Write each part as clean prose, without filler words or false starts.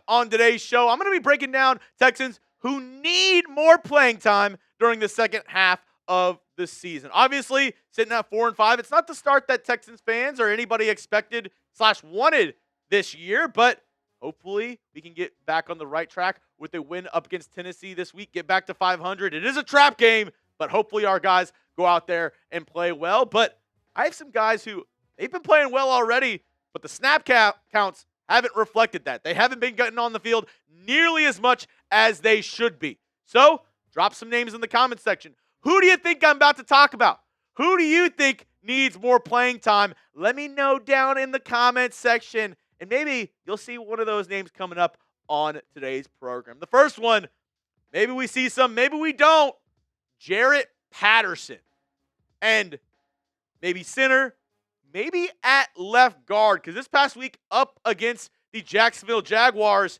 on today's show. I'm going to be breaking down Texans who need more playing time during the second half of the season. Obviously, sitting at 4-5, it's not the start that Texans fans or anybody expected / wanted this year, but hopefully we can get back on the right track with a win up against Tennessee this week, get back to 500. It is a trap game, but hopefully our guys go out there and play well. But I have some guys who, they've been playing well already, but the snap counts haven't reflected that. They haven't been getting on the field nearly as much as they should be. So, drop some names in the comments section. Who do you think I'm about to talk about? Who do you think needs more playing time? Let me know down in the comments section, and maybe you'll see one of those names coming up on today's program. The first one, maybe we see some, maybe we don't. Jarrett Patterson. And maybe center, maybe at left guard, because this past week up against the Jacksonville Jaguars,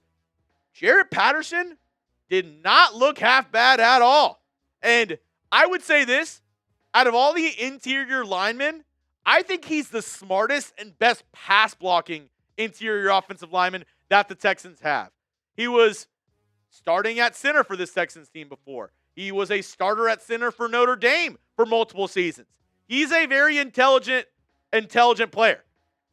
Jarrett Patterson did not look half bad at all. And I would say this, out of all the interior linemen, I think he's the smartest and best pass blocking interior offensive lineman that the Texans have. He was starting at center for this Texans team before. He was a starter at center for Notre Dame for multiple seasons. He's a very intelligent player.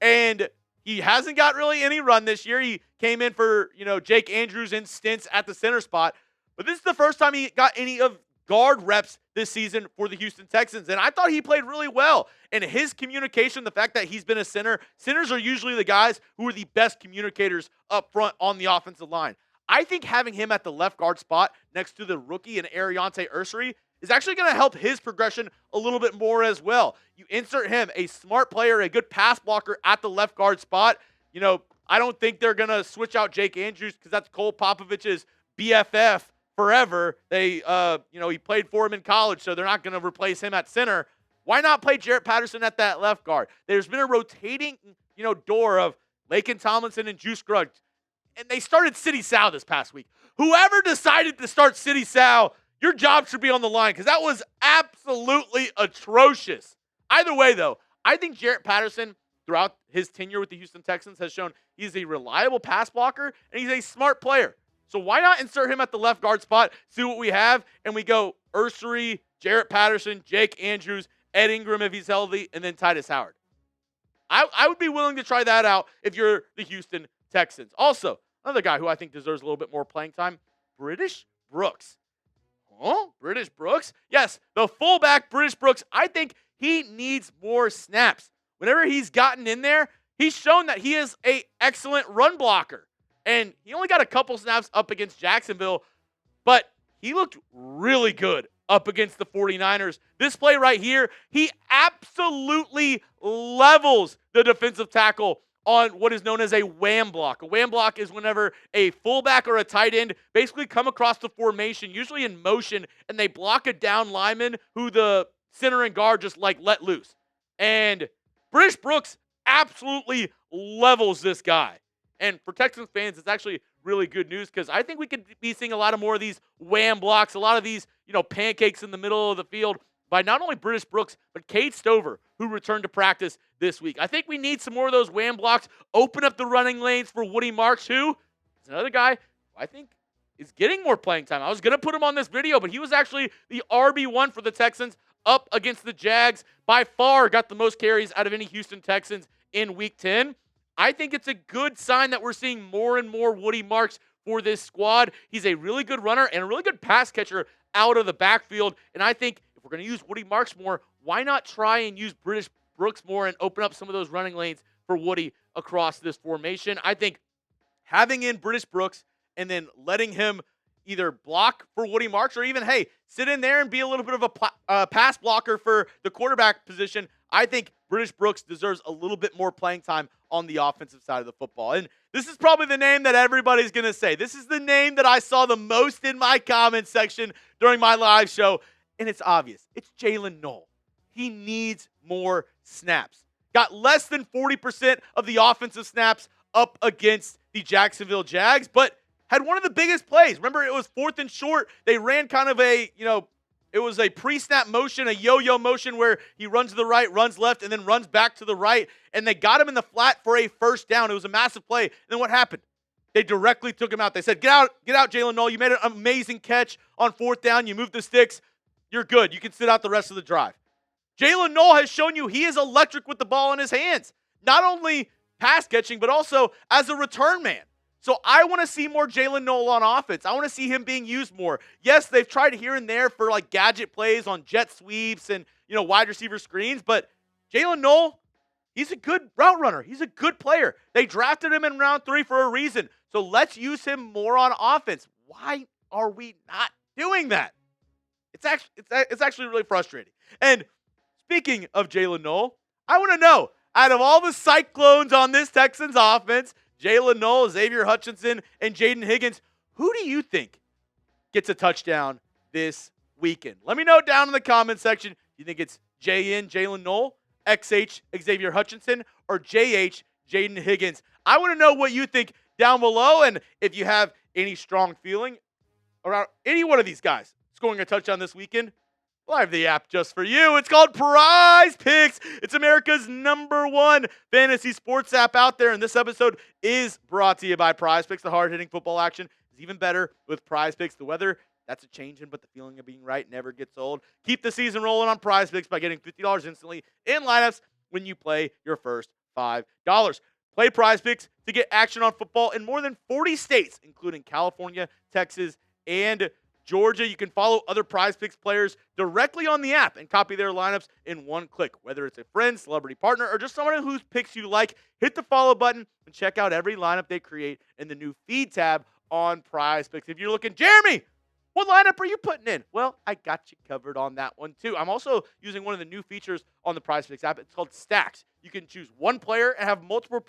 And he hasn't got really any run this year. He came in for, Jake Andrews in stints at the center spot. But this is the first time he got any of guard reps this season for the Houston Texans. And I thought he played really well. And his communication, the fact that he's been a center, centers are usually the guys who are the best communicators up front on the offensive line. I think having him at the left guard spot next to the rookie and Aireontae Ersery is actually going to help his progression a little bit more as well. You insert him, a smart player, a good pass blocker at the left guard spot. I don't think they're going to switch out Jake Andrews because that's Cole Popovich's BFF forever. He played for him in college, so they're not going to replace him at center. Why not play Jarrett Patterson at that left guard? There's been a rotating, door of Laken Tomlinson and Juice Scruggs, and they started City Sal this past week. Whoever decided to start City Sal, your job should be on the line because that was absolutely atrocious. Either way, though, I think Jarrett Patterson, throughout his tenure with the Houston Texans, has shown he's a reliable pass blocker and he's a smart player. So why not insert him at the left guard spot, see what we have, and we go Ersery, Jarrett Patterson, Jake Andrews, Ed Ingram if he's healthy, and then Titus Howard. I would be willing to try that out if you're the Houston Texans. Also, another guy who I think deserves a little bit more playing time, British Brooks. Huh? British Brooks? Yes, the fullback British Brooks. I think he needs more snaps. Whenever he's gotten in there, he's shown that he is an excellent run blocker. And he only got a couple snaps up against Jacksonville, but he looked really good up against the 49ers. This play right here, he absolutely levels the defensive tackle on what is known as a wham block. A wham block is whenever a fullback or a tight end basically come across the formation, usually in motion, and they block a down lineman who the center and guard just let loose. And British Brooks absolutely levels this guy. And for Texans fans, it's actually really good news because I think we could be seeing a lot of more of these wham blocks, a lot of these, pancakes in the middle of the field by not only British Brooks, but Cade Stover, who returned to practice this week. I think we need some more of those wham blocks, open up the running lanes for Woody Marks, who is another guy who I think is getting more playing time. I was going to put him on this video, but he was actually the RB1 for the Texans up against the Jags. By far got the most carries out of any Houston Texans in Week 10. I think it's a good sign that we're seeing more and more Woody Marks for this squad. He's a really good runner and a really good pass catcher out of the backfield. And I think if we're going to use Woody Marks more, why not try and use British Brooks more and open up some of those running lanes for Woody across this formation? I think having in British Brooks and then letting him either block for Woody Marks or even, hey, sit in there and be a little bit of a pass blocker for the quarterback position. I think British Brooks deserves a little bit more playing time on the offensive side of the football. And this is probably the name that everybody's going to say. This is the name that I saw the most in my comment section during my live show, and it's obvious. It's Jaylin Noel. He needs more snaps. Got less than 40% of the offensive snaps up against the Jacksonville Jags, but had one of the biggest plays. Remember, it was 4th and short. They ran kind of a, it was a pre-snap motion, a yo-yo motion where he runs to the right, runs left, and then runs back to the right. And they got him in the flat for a first down. It was a massive play. And then what happened? They directly took him out. They said, get out, Jaylin Noel. You made an amazing catch on 4th down. You moved the sticks. You're good. You can sit out the rest of the drive. Jaylin Noel has shown you he is electric with the ball in his hands. Not only pass catching, but also as a return man. So I want to see more Jaylin Noel on offense. I want to see him being used more. Yes, they've tried here and there for like gadget plays on jet sweeps and, wide receiver screens, but Jaylin Noel, he's a good route runner. He's a good player. They drafted him in round 3 for a reason. So let's use him more on offense. Why are we not doing that? It's actually really frustrating. And speaking of Jaylin Noel, I want to know, out of all the Cyclones on this Texans offense, Jaylin Noel, Xavier Hutchinson, and Jayden Higgins, who do you think gets a touchdown this weekend? Let me know down in the comment section. Do you think it's Jaylin Noel, XH Xavier Hutchinson, or JH Jayden Higgins? I want to know what you think down below, and if you have any strong feeling around any one of these guys scoring a touchdown this weekend, well, I have the app just for you. It's called PrizePicks. It's America's #1 fantasy sports app out there, and this episode is brought to you by PrizePicks. The hard-hitting football action is even better with PrizePicks. The weather, that's a changing, but the feeling of being right never gets old. Keep the season rolling on PrizePicks by getting $50 instantly in lineups when you play your first $5. Play PrizePicks to get action on football in more than 40 states, including California, Texas, and Georgia. You can follow other PrizePicks players directly on the app and copy their lineups in one click. Whether it's a friend, celebrity partner, or just someone whose picks you like, hit the follow button and check out every lineup they create in the new feed tab on PrizePicks. If you're looking, Jeremy, what lineup are you putting in? Well, I got you covered on that one too. I'm also using one of the new features on the PrizePicks app. It's called Stacks. You can choose one player and have multiple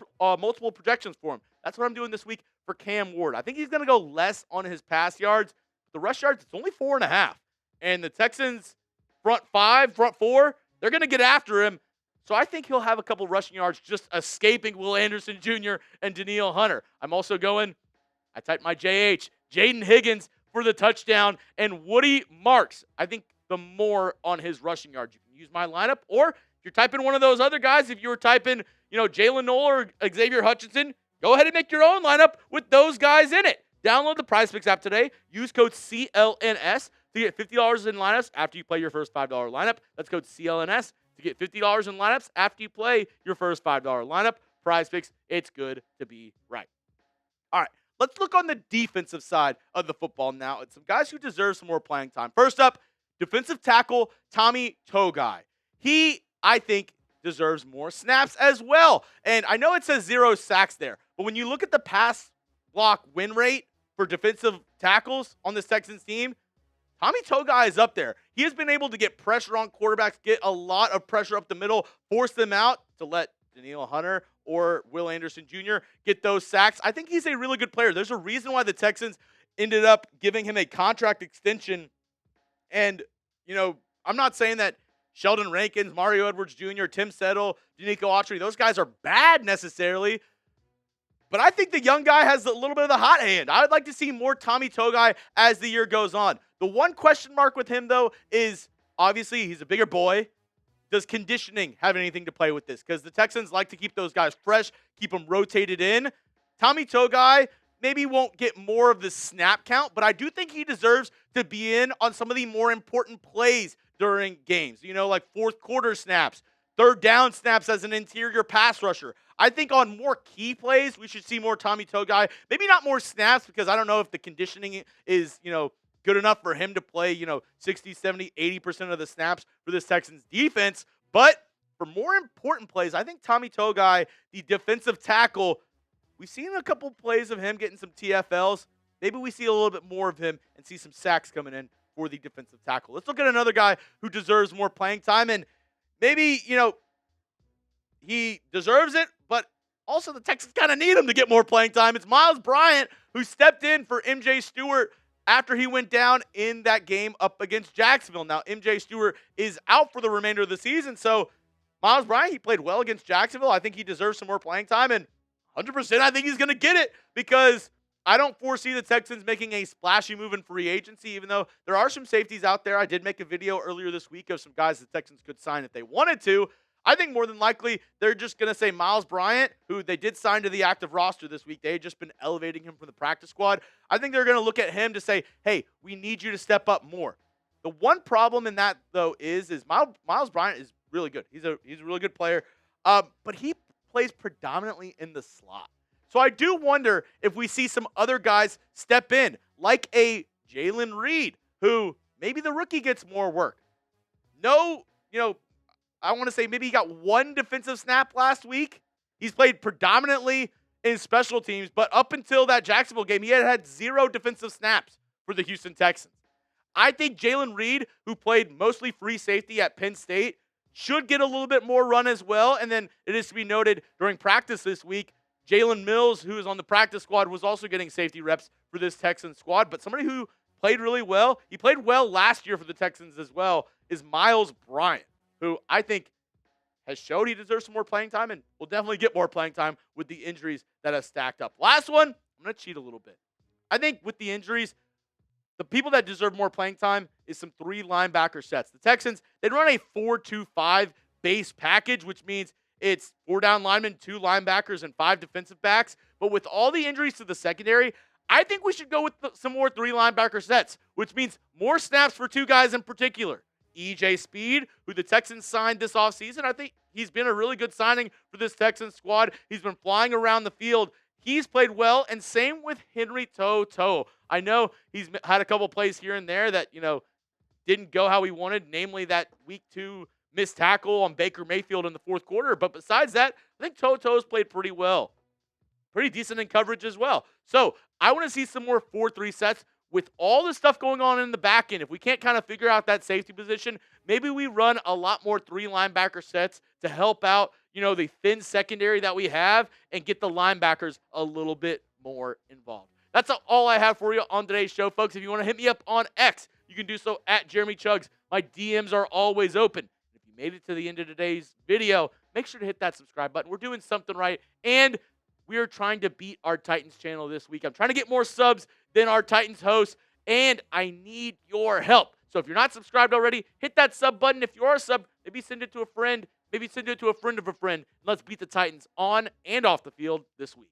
projections for him. That's what I'm doing this week for Cam Ward. I think he's going to go less on his pass yards. The rush yards, it's only 4.5. And the Texans front 4, they're going to get after him. So I think he'll have a couple rushing yards just escaping Will Anderson Jr. and Danielle Hunter. I'm also I typed my JH, Jayden Higgins for the touchdown, and Woody Marks, I think the more on his rushing yards. You can use my lineup, or if you're typing one of those other guys, if you were typing, Jaylin Noel or Xavier Hutchinson, go ahead and make your own lineup with those guys in it. Download the PrizePicks app today. Use code CLNS to get $50 in lineups after you play your first $5 lineup. That's code CLNS to get $50 in lineups after you play your first $5 lineup. PrizePicks, it's good to be right. All right, let's look on the defensive side of the football now. It's some guys who deserve some more playing time. First up, defensive tackle Tommy Togiai. He, I think, deserves more snaps as well. And I know it says 0 sacks there, but when you look at the pass block win rate for defensive tackles on this Texans team, Tommy Togiai is up there. He has been able to get pressure on quarterbacks, get a lot of pressure up the middle, force them out to let Danielle Hunter or Will Anderson Jr. get those sacks. I think he's a really good player. There's a reason why the Texans ended up giving him a contract extension. And, I'm not saying that Sheldon Rankins, Mario Edwards Jr., Tim Settle, Danico Autry, those guys are bad necessarily. But I think the young guy has a little bit of the hot hand. I would like to see more Tommy Togiai as the year goes on. The one question mark with him, though, is obviously he's a bigger boy. Does conditioning have anything to play with this? Because the Texans like to keep those guys fresh, keep them rotated in. Tommy Togiai maybe won't get more of the snap count, but I do think he deserves to be in on some of the more important plays during games. Like fourth quarter snaps, third down snaps as an interior pass rusher. I think on more key plays, we should see more Tommy Togiai. Maybe not more snaps because I don't know if the conditioning is, good enough for him to play, 60, 70, 80% of the snaps for this Texans defense. But for more important plays, I think Tommy Togiai, the defensive tackle, we've seen a couple plays of him getting some TFLs. Maybe we see a little bit more of him and see some sacks coming in for the defensive tackle. Let's look at another guy who deserves more playing time. And maybe, he deserves it, but also the Texans kind of need him to get more playing time. It's Myles Bryant, who stepped in for MJ Stewart after he went down in that game up against Jacksonville. Now, MJ Stewart is out for the remainder of the season, so Myles Bryant, he played well against Jacksonville. I think he deserves some more playing time, and 100% I think he's going to get it because I don't foresee the Texans making a splashy move in free agency, even though there are some safeties out there. I did make a video earlier this week of some guys the Texans could sign if they wanted to. I think more than likely they're just going to say Myles Bryant, who they did sign to the active roster this week. They had just been elevating him from the practice squad. I think they're going to look at him to say, hey, we need you to step up more. The one problem in that, though, is Myles Bryant is really good. He's a really good player, but he plays predominantly in the slot. So I do wonder if we see some other guys step in, like a Jaylen Reed, who maybe the rookie gets more work. No, I want to say maybe he got one defensive snap last week. He's played predominantly in special teams, but up until that Jacksonville game, he had 0 defensive snaps for the Houston Texans. I think Jaylen Reed, who played mostly free safety at Penn State, should get a little bit more run as well. And then it is to be noted during practice this week, Jalen Mills, who is on the practice squad, was also getting safety reps for this Texans squad. But somebody who played really well, he played well last year for the Texans as well, is Myles Bryant, who I think has showed he deserves some more playing time and will definitely get more playing time with the injuries that have stacked up. Last one, I'm going to cheat a little bit. I think with the injuries, the people that deserve more playing time is some 3 linebacker sets. The Texans, they'd run a 4-2-5 base package, which means it's 4 down linemen, 2 linebackers, and 5 defensive backs. But with all the injuries to the secondary, I think we should go with some more 3 linebacker sets, which means more snaps for 2 guys in particular. EJ Speed, who the Texans signed this offseason, I think he's been a really good signing for this Texans squad. He's been flying around the field. He's played well, and same with Henry To'o. I know he's had a couple plays here and there that, didn't go how he wanted, namely that week 2 missed tackle on Baker Mayfield in the 4th quarter. But besides that, I think To'o's played pretty well. Pretty decent in coverage as well. So I want to see some more 4-3 sets with all the stuff going on in the back end. If we can't kind of figure out that safety position, maybe we run a lot more 3 linebacker sets to help out, the thin secondary that we have and get the linebackers a little bit more involved. That's all I have for you on today's show, folks. If you want to hit me up on X, you can do so at Jeremy Chugs. My DMs are always open. If you made it to the end of today's video, make sure to hit that subscribe button. We're doing something right, and we are trying to beat our Titans channel this week. I'm trying to get more subs than our Titans host, and I need your help. So if you're not subscribed already, hit that sub button. If you are a sub, maybe send it to a friend. Maybe send it to a friend of a friend. Let's beat the Titans on and off the field this week.